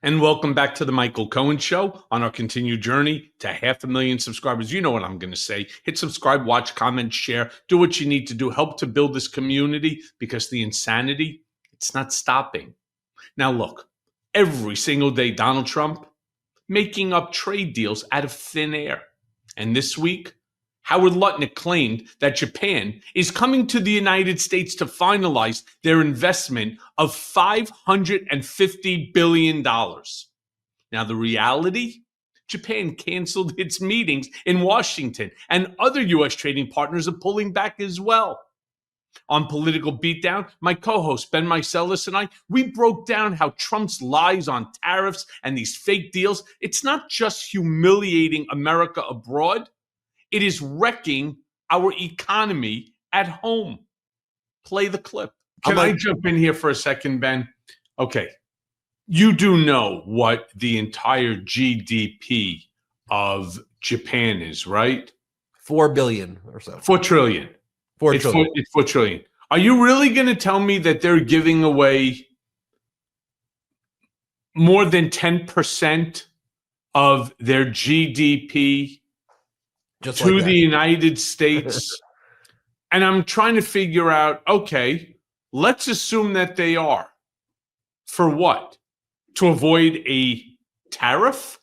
And welcome back to the Michael Cohen Show on our continued journey to 500,000 subscribers. You know what I'm going to say. Hit subscribe, watch, comment, share. Do what you need to do. Help to build this community because the insanity, it's not stopping. Now, look, every single day, Donald Trump making up trade deals out of thin air. And this week, Howard Lutnick claimed that Japan is coming to the United States to finalize their investment of $550 billion. Now, the reality? Japan canceled its meetings in Washington, and other U.S. trading partners are pulling back as well. On Political Beatdown, my co-host Ben Meiselas and I, we broke down how Trump's lies on tariffs and these fake deals, it's not just humiliating America abroad, it is wrecking our economy at home. Play the clip. Can I jump in here for a second, Ben? Okay. You do know what the entire GDP of Japan is, right? 4 billion or so. 4 trillion. 4 trillion. It's 4 trillion. Are you really going to tell me that they're giving away more than 10% of their GDP Just to like the United States? And I'm trying to figure out, okay, let's assume that they are. For what? To avoid a tariff?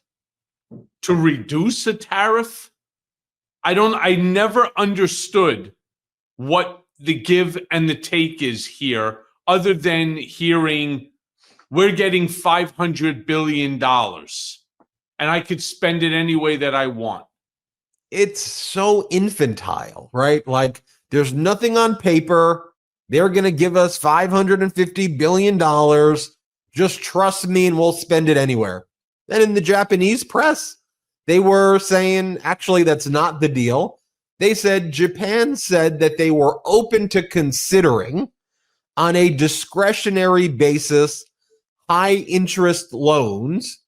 To reduce a tariff? I never understood what the give and the take is here, other than hearing we're getting $500 billion and I could spend it any way that I want. It's so infantile, right? Like there's nothing on paper. They're going to give us $550 billion. Just trust me and we'll spend it anywhere. And in the Japanese press, they were saying, actually, that's not the deal. They said Japan said that they were open to considering on a discretionary basis high interest loans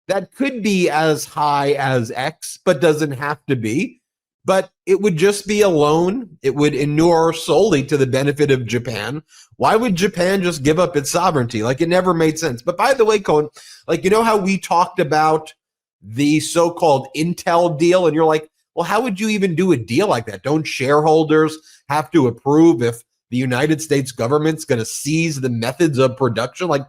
that could be as high as X, but doesn't have to be. But it would just be a loan. It would inure solely to the benefit of Japan. Why would Japan just give up its sovereignty? Like, it never made sense. But by the way, Cohen, like, you know how we talked about the so-called Intel deal? And you're like, well, how would you even do a deal like that? Don't shareholders have to approve if the United States government's going to seize the methods of production? Like,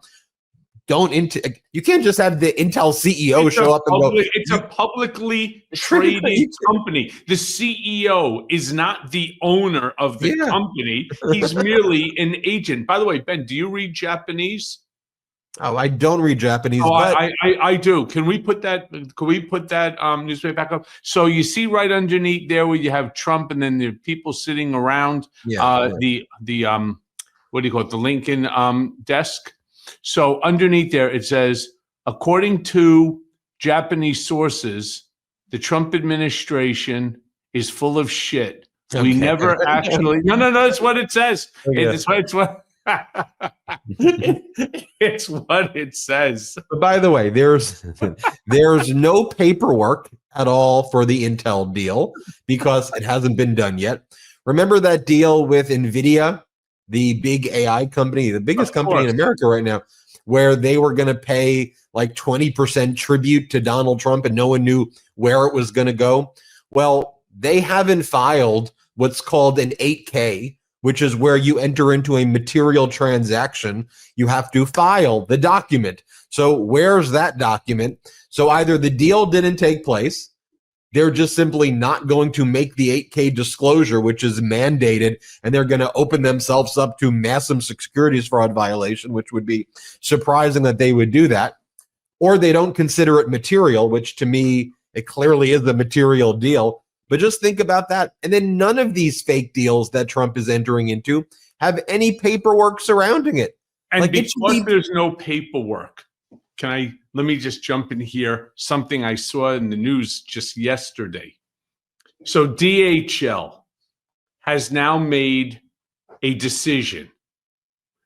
you can't just have the Intel CEO show up and go. It's a publicly traded company. The CEO is not the owner of the company. He's merely an agent. By the way, Ben, do you read Japanese? Oh, I don't read Japanese. Oh, but I do. Can we put that? Newspaper back up? So you see right underneath there where you have Trump, and then there are people sitting around the what do you call it? The Lincoln desk. So underneath there it says, according to Japanese sources, the Trump administration is full of shit. Okay. We never actually. No. That's what it says. Okay. It's what it says. But by the way, there's no paperwork at all for the Intel deal because it hasn't been done yet. Remember that deal with NVIDIA, the big AI company, the biggest company in America right now, where they were going to pay like 20% tribute to Donald Trump and no one knew where it was going to go? Well, they haven't filed what's called an 8K, which is where you enter into a material transaction. You have to file the document. So where's that document? So either the deal didn't take place, they're just simply not going to make the 8K disclosure, which is mandated, and they're going to open themselves up to massive securities fraud violation, which would be surprising that they would do that. Or they don't consider it material, which to me, it clearly is a material deal. But just think about that. And then none of these fake deals that Trump is entering into have any paperwork surrounding it. And like, because there's no paperwork, let me just jump in here. Something I saw in the news just yesterday. So DHL has now made a decision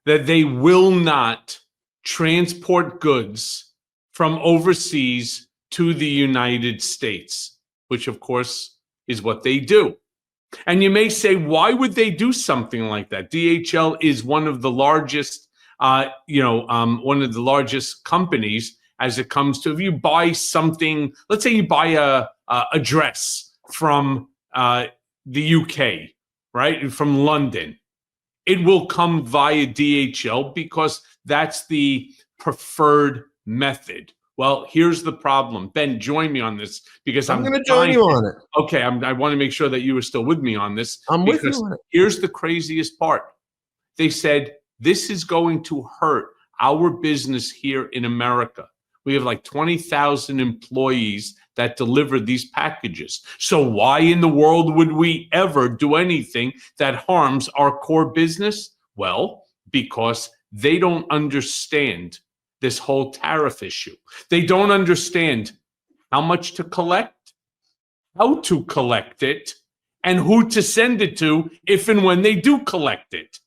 that they will not transport goods from overseas to the United States, which of course is what they do. And you may say, why would they do something like that? DHL is one of the largest, one of the largest companies, as it comes to if you buy something, let's say you buy a dress from the UK, right? From London. It will come via DHL because that's the preferred method. Well, here's the problem. Ben, join me on this because I'm going to join you on it. Okay, I want to make sure that you are still with me on this. I'm with you on it. Here's the craziest part. They said this is going to hurt our business here in America. We have like 20,000 employees that deliver these packages. So why in the world would we ever do anything that harms our core business? Well, because they don't understand this whole tariff issue. They don't understand how much to collect, how to collect it, and who to send it to if and when they do collect it.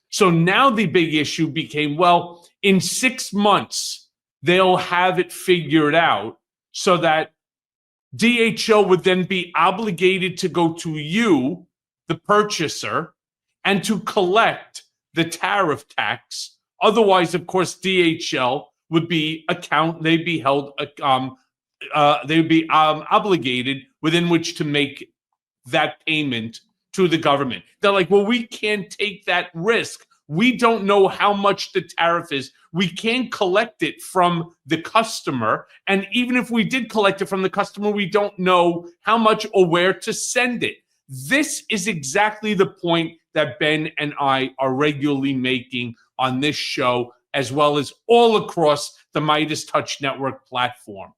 So now the big issue became, well, in 6 months, they'll have it figured out so that DHL would then be obligated to go to you, the purchaser, and to collect the tariff tax. Otherwise, of course, DHL would be they'd be held, they'd be obligated within which to make that payment to the government. They're like, well, we can't take that risk. We don't know how much the tariff is. We can't collect it from the customer. And even if we did collect it from the customer, we don't know how much or where to send it. This is exactly the point that Ben and I are regularly making on this show, as well as all across the Midas Touch Network platform.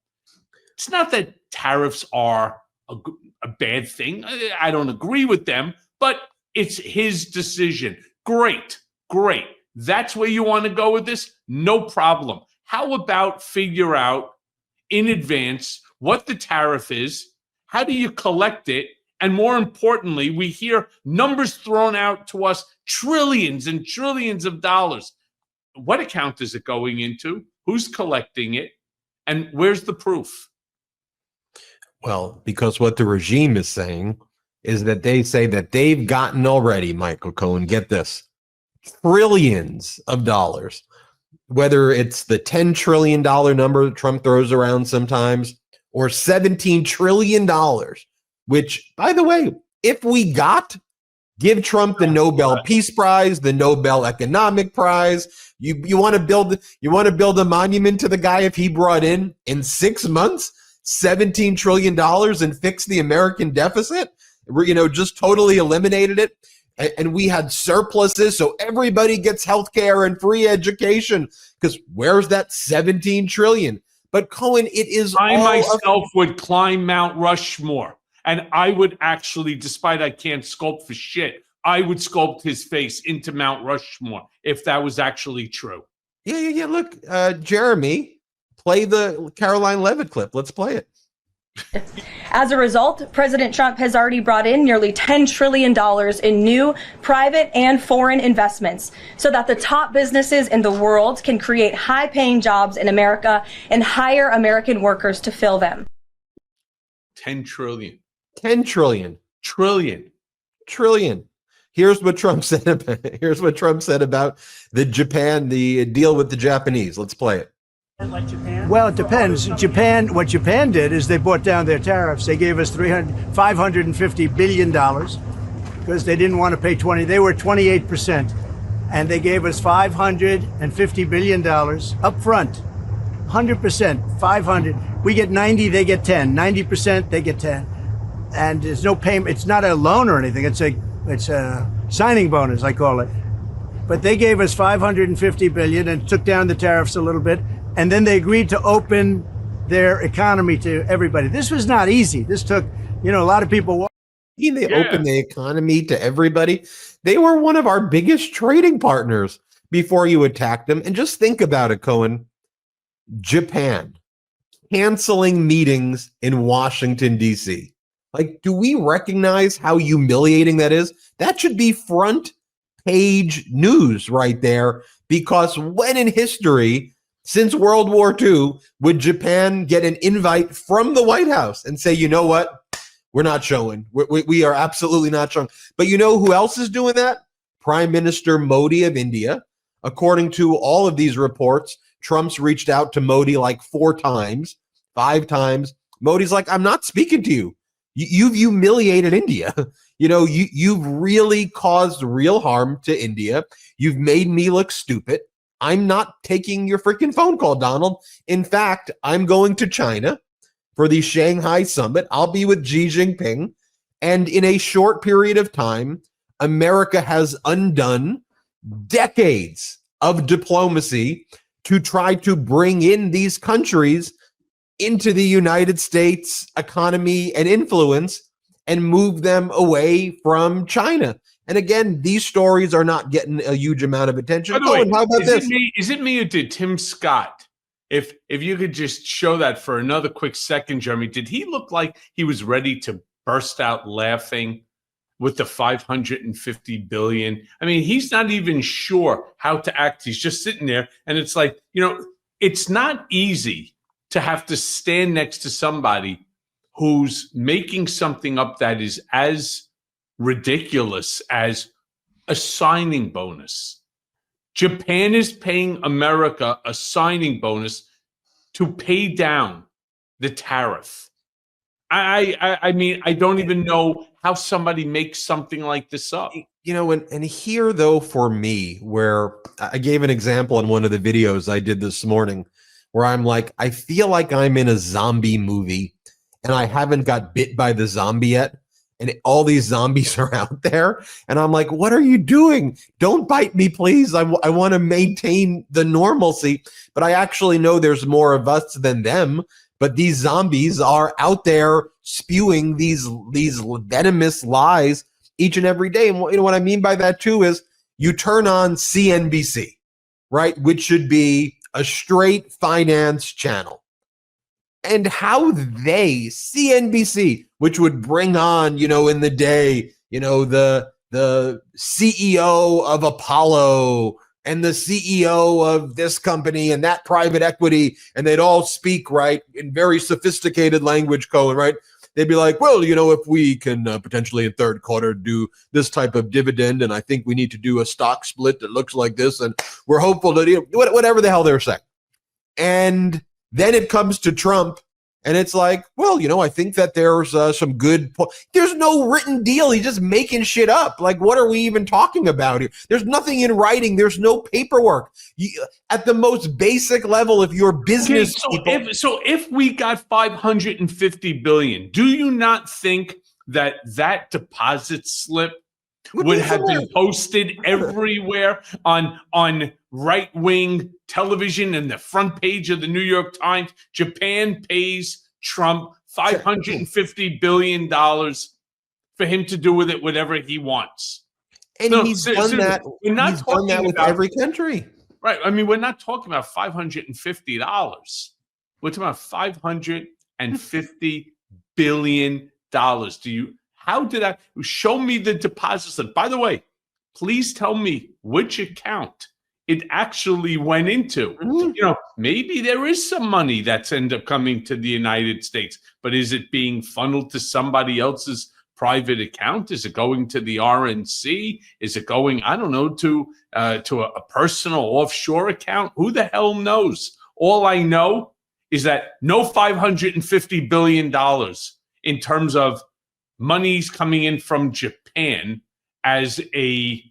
It's not that tariffs are a bad thing. I don't agree with them, but it's his decision. Great. That's where you want to go with this? No problem. How about figure out in advance what the tariff is? How do you collect it? And more importantly, we hear numbers thrown out to us, trillions and trillions of dollars. What account is it going into? Who's collecting it? And where's the proof? Well, because what the regime is saying is that they say that they've gotten already, Michael Cohen, get this, trillions of dollars, whether it's the $10 trillion number that Trump throws around sometimes or $17 trillion, which, by the way, if we give Trump the Nobel Peace Prize, the Nobel Economic Prize. You want to build a monument to the guy if he brought in 6 months $17 trillion and fixed the American deficit, just totally eliminated it. And we had surpluses, so everybody gets health care and free education. Because where's that 17 trillion? But Cohen, it is I myself would climb Mount Rushmore, and I would actually, despite I can't sculpt for shit, I would sculpt his face into Mount Rushmore if that was actually true. Yeah. Look, Jeremy, play the Caroline Levitt clip. Let's play it. As a result, President Trump has already brought in nearly $10 trillion in new private and foreign investments so that the top businesses in the world can create high-paying jobs in America and hire American workers to fill them. 10 trillion. 10 trillion. Trillion. Here's what Trump said about the deal with the Japanese. Let's play it. Like Japan? Well, it depends. What Japan did is they brought down their tariffs. They gave us $550 billion because they didn't want to pay 20. They were 28%. And they gave us $550 billion up front. 100%, 500. We get 90, they get 10. 90%, they get 10. And there's no payment. It's not a loan or anything. It's a signing bonus, I call it. But they gave us $550 billion and took down the tariffs a little bit. And then they agreed to open their economy to everybody. This was not easy. This took, a lot of people. They opened the economy to everybody. They were one of our biggest trading partners before you attacked them. And just think about it, Cohen. Japan canceling meetings in Washington, D.C. Like, do we recognize how humiliating that is? That should be front page news right there, because when in history, since World War II, would Japan get an invite from the White House and say, you know what? We're not showing. We are absolutely not showing. But you know who else is doing that? Prime Minister Modi of India. According to all of these reports, Trump's reached out to Modi like 4 times, 5 times. Modi's like, I'm not speaking to you. You've humiliated India. You've really caused real harm to India. You've made me look stupid. I'm not taking your freaking phone call, Donald. In fact, I'm going to China for the Shanghai summit. I'll be with Xi Jinping. And in a short period of time, America has undone decades of diplomacy to try to bring in these countries into the United States economy and influence and move them away from China. And again, these stories are not getting a huge amount of attention. By the way, how about this? Is it me or did Tim Scott? If you could just show that for another quick second, Jeremy, did he look like he was ready to burst out laughing with the 550 billion? I mean, he's not even sure how to act. He's just sitting there, and it's like, it's not easy to have to stand next to somebody who's making something up that is as ridiculous as a signing bonus. Japan is paying America a signing bonus to pay down the tariff. I mean, I don't even know how somebody makes something like this up. And here, though, for me, where I gave an example in one of the videos I did this morning, where I'm like, I feel like I'm in a zombie movie and I haven't got bit by the zombie yet. And all these zombies are out there. And I'm like, what are you doing? Don't bite me, please. I want to maintain the normalcy. But I actually know there's more of us than them. But these zombies are out there spewing these venomous lies each and every day. And what I mean by that, too, is you turn on CNBC, right, which should be a straight finance channel. And how CNBC, which would bring on, in the day, the CEO of Apollo and the CEO of this company and that private equity, and they'd all speak, right, in very sophisticated language, Cohen, right? They'd be like, well, if we can potentially in third quarter do this type of dividend, and I think we need to do a stock split that looks like this, and we're hopeful that, whatever the hell they're saying. And then it comes to Trump, and it's like, well, I think that there's some good there's no written deal. He's just making shit up. Like, what are we even talking about here? There's nothing in writing. There's no paperwork. At the most basic level, if you're business people. If we got 550 billion, do you not think that deposit slip would have been posted everywhere on right-wing television and the front page of the New York Times? Japan pays Trump $550 billion for him to do with it whatever he wants. And he's done that. He's done that with every country. Right. I mean, we're not talking about $550. We're talking about $550 billion. How did I show me the deposit slip? By the way, please tell me which account it actually went into. Maybe there is some money that's ended up coming to the United States, but is it being funneled to somebody else's private account? Is it going to the RNC? Is it going, I don't know, to a personal offshore account? Who the hell knows? All I know is that no $550 billion in terms of money's coming in from Japan as a,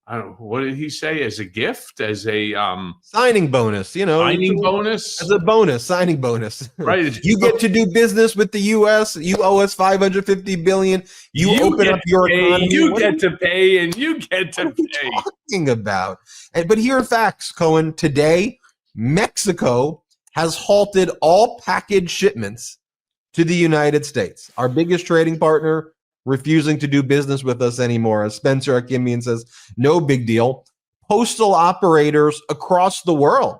I don't know, what did he say? As a gift, as a signing bonus, signing bonus, as a bonus, signing bonus. Right? You get to do business with the U.S. You owe us $550 billion. You open up your economy. You get to pay, and you get to pay. What are you talking about? But here are facts, Cohen. Today, Mexico has halted all package shipments to the United States. Our biggest trading partner refusing to do business with us anymore. As Spencer Akimian says, no big deal. Postal operators across the world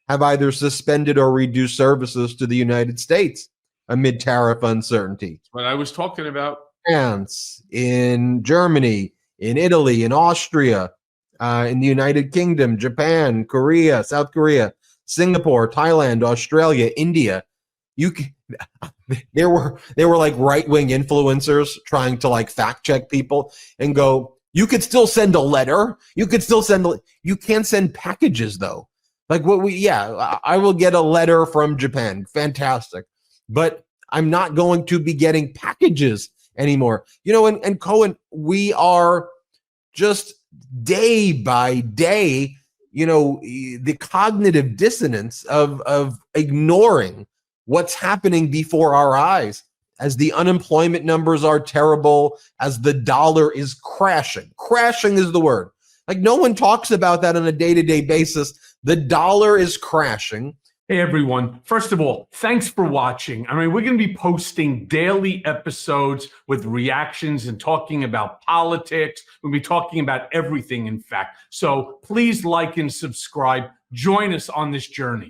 have either suspended or reduced services to the United States amid tariff uncertainty. What I was talking about. France, in Germany, in Italy, in Austria, in the United Kingdom, Japan, Korea, South Korea, Singapore, Thailand, Australia, India. There were like right-wing influencers trying to like fact check people and go, you could still send a letter. You can't send packages though. Like I will get a letter from Japan. Fantastic. But I'm not going to be getting packages anymore. And Cohen, we are just day by day, the cognitive dissonance of ignoring what's happening before our eyes as the unemployment numbers are terrible, as the dollar is crashing. Crashing is the word. Like, no one talks about that on a day-to-day basis. The dollar is crashing. Hey, everyone. First of all, thanks for watching. We're going to be posting daily episodes with reactions and talking about politics. We'll be talking about everything, in fact. So please like and subscribe. Join us on this journey.